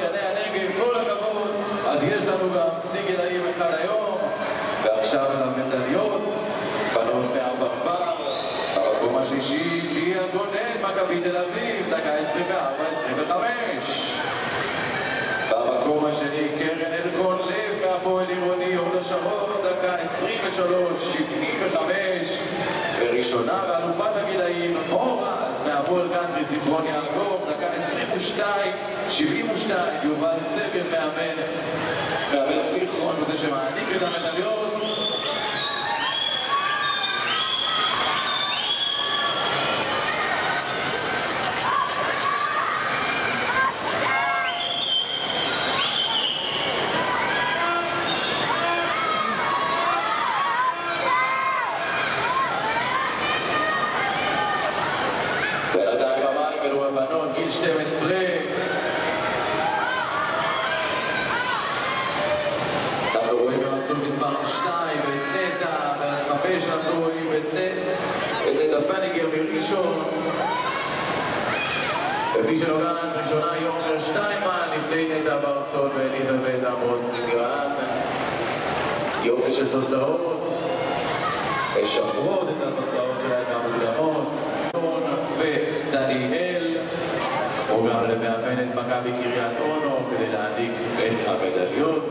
שחקני הנגב, כל הכבוד. אז יש לנו גם סיגל העיר אחד היום, ועכשיו למדליות, בנות מהברבר, במקום השלישי, ליה גונן, מכבי תל אביב, דקה 24-25. במקום השני, קרן אלקון לב, מהפועל עירוני, הוד השרון, דקה 23-75. וראשונה ואלופת הגילאים, מורס, מהפועל קאנטרי זיכרון יעקב, דקה 22-72. יובל סגל מאמן זיכרון, וזה שמעניק את המדליות. בינתיים במים אלו הבנות, גיל 12. אנחנו רואים במסלול מספר 2 את נטע, ב-5 אנחנו רואים את נטע פניגר מראשון. בפי שנוגן, ראשונה יומר שטיינמן, לפני נטע ברסון ואליזבת עמוד סגרן. יופי של תוצאות, משפרות את התוצאות שלהם המוקדמות. ודניאל, הוא גם למאמן את מכבי קריית אונו כדי להעניק את המדליות.